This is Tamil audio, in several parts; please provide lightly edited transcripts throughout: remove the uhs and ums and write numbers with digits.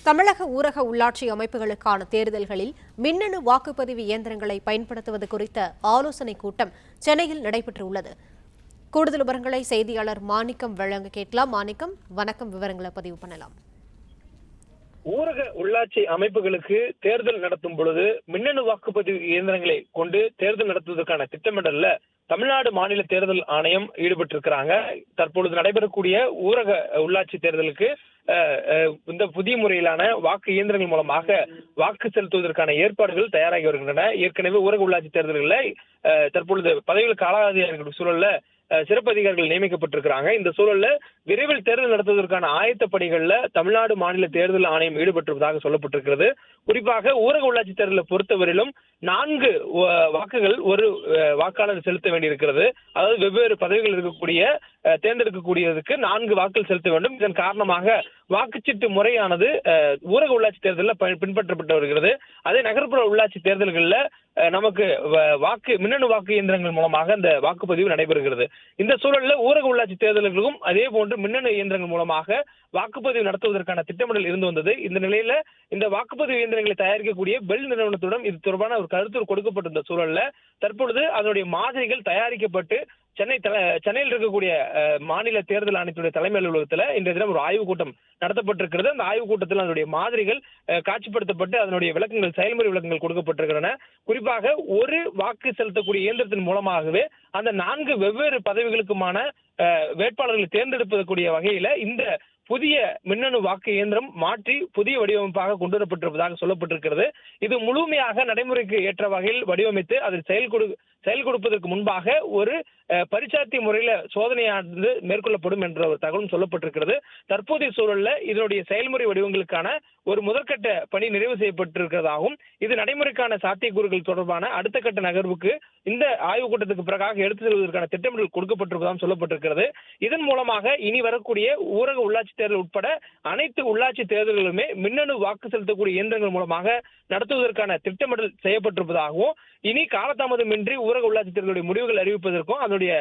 தமிழக ஊரக உள்ளாட்சி அமைப்புகளுக்கான தேர்தல்களில் மின்னணு வாக்குப்பதிவு இயந்திரங்களை பயன்படுத்துவது குறித்த ஆலோசனைக் கூட்டம் சென்னையில் நடைபெற்றுள்ளது. கூடுதல் விவரங்களை செய்தியாளர் மாணிக்கம் வழங்க கேட்கலாம். மாணிக்கம், வணக்கம். விவரங்களை பதிவு பண்ணலாம். ஊரக உள்ளாட்சி அமைப்புகளுக்கு தேர்தல் நடத்தும் பொழுது மின்னணு வாக்குப்பதிவு இயந்திரங்களை கொண்டு தேர்தல் நடத்துவதற்கான திட்டமிடல்ல தமிழ்நாடு மாநில தேர்தல் ஆணையம் ஈடுபட்டிருக்கிறாங்க. தற்பொழுது நடைபெறக்கூடிய ஊரக உள்ளாட்சி தேர்தலுக்கு இந்த புதிய முறையிலான வாக்கு இயந்திரங்கள் மூலமாக வாக்கு செலுத்துவதற்கான ஏற்பாடுகள் தயாராகி வருகின்றன. ஏற்கனவே ஊரக உள்ளாட்சி தேர்தல்களில் தற்பொழுது பதவிகள் காலாவதியாக சூழல்ல சிறப்பு அதிகாரிகள் நியமிக்கப்பட்டிருக்கிறாங்க. இந்த சூழல்ல விரைவில் தேர்தல் நடத்துவதற்கான ஆயத்த பணிகள்ல தமிழ்நாடு மாநில தேர்தல் ஆணையம் ஈடுபட்டிருப்பதாக சொல்லப்பட்டிருக்கிறது. குறிப்பாக ஊரக உள்ளாட்சி தேர்தலை பொறுத்தவரையிலும் 4 வாக்குகள் ஒரு வாக்காளர் செலுத்த வேண்டியிருக்கிறது. அதாவது வெவ்வேறு பதவிகள் இருக்கக்கூடிய தேர்ந்தெடுக்கக்கூடியதுக்கு 4 வாக்குகள் செலுத்த வேண்டும். இதன் காரணமாக வாக்குச்சீட்டு முறையானது ஊரக உள்ளாட்சி தேர்தலில் பின்பற்றப்பட்டு வருகிறது. அதே நகர்ப்புற உள்ளாட்சி தேர்தல்களில் நமக்கு மின்னணு வாக்கு இயந்திரங்கள் மூலமாக அந்த வாக்குப்பதிவு நடைபெறுகிறது. இந்த சூழலில் ஊரக உள்ளாட்சி தேர்தல்களுக்கும் அதே போன்று மின்னணு இயந்திரங்கள் மூலமாக வாக்குப்பதிவு நடத்துவதற்கான திட்டமிடல் இருந்து வந்தது. இந்த நிலையில இந்த வாக்குப்பதிவு இயந்திரங்களை தயாரிக்கக்கூடிய பெல் நிறுவனத்துடன் இது தொடர்பான ஒரு கருத்து கொடுக்கப்பட்டிருந்த சூழல்ல தற்பொழுது அதனுடைய மாதிரிகள் தயாரிக்கப்பட்டு சென்னையில் இருக்கக்கூடிய மாநில தேர்தல் ஆணையத்துடைய தலைமை அலுவலகத்தில் இன்றைய தினம் ஒரு ஆய்வுக் கூட்டம் நடத்தப்பட்டிருக்கிறது. அந்த ஆய்வுக் கூட்டத்தில் அதனுடைய மாதிரிகள் காட்சிப்படுத்தப்பட்டு அதனுடைய விளக்கங்கள், செயல்முறை விளக்கங்கள் கொடுக்கப்பட்டிருக்கின்றன. குறிப்பாக ஒரு வாக்கு செலுத்தக்கூடிய இயந்திரத்தின் மூலமாகவே அந்த 4 வெவ்வேறு பதவிகளுக்குமான வேட்பாளர்களை தேர்ந்தெடுப்பதற்குரிய வகையில இந்த புதிய மின்னணு வாக்கு இயந்திரம் மாற்றி புதிய வடிவமைப்பாக கொண்டு வரப்பட்டிருப்பதாக சொல்லப்பட்டிருக்கிறது. இது முழுமையாக நடைமுறைக்கு ஏற்ற வகையில் வடிவமைத்து அதில் செயல் கொடுப்பதற்கு முன்பாக ஒரு பரிச்சார்த்திய முறையில சோதனையானது மேற்கொள்ளப்படும் என்ற ஒரு தகவலும் சொல்லப்பட்டிருக்கிறது. தற்போதைய சூழல்ல இதனுடைய செயல்முறை வடிவங்களுக்கான ஒரு முதற்கட்ட பணி நிறைவு செய்யப்பட்டிருக்கிறதாகவும் இது நடைமுறைக்கான சாத்தியக்கூறுகள் தொடர்பான அடுத்த கட்ட நகர்வுக்கு இந்த ஆய்வுக் கூட்டத்துக்கு பிறகாக எடுத்து செல்வதற்கான திட்டமிடல் கொடுக்கப்பட்டிருப்பதாகவும் சொல்லப்பட்டிருக்கிறது. இதன் மூலமாக இனி வரக்கூடிய ஊரக உள்ளாட்சி தேர்தல் உட்பட அனைத்து உள்ளாட்சி தேர்தல்களுமே மின்னணு வாக்கு செலுத்தக்கூடிய இயந்திரங்கள் மூலமாக நடத்துவதற்கான திட்டமிடல் செய்யப்பட்டிருப்பதாகவும் இனி காலதாமதமின்றி ஊரக உள்ளாட்சி தேர்தலுடைய முடிவுகள் அறிவிப்பதற்கும் அதனுடைய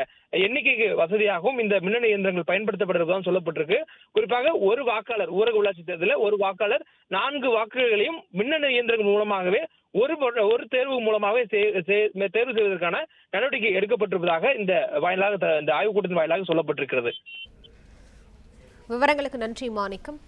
எண்ணிக்கைக்கு வசதியாகவும் இந்த மின்னணு இயந்திரங்கள் பயன்படுத்தப்படுவதாக சொல்லப்பட்டிருக்கு. குறிப்பாக ஒரு வாக்காளர் ஊரக உள்ளாட்சி தேர்தலில் ஒரு வாக்காளர் 4 வாக்குகளையும் மின்னணு இயந்திரங்கள் மூலமாகவே ஒரு தேர்வு மூலமாகவே தேர்வு செய்வதற்கான நடவடிக்கை எடுக்கப்பட்டிருப்பதாக இந்த ஆய்வுக் கூட்டத்தின் வாயிலாக சொல்லப்பட்டிருக்கிறது. விவரங்களுக்கு நன்றி மாணிக்கம்.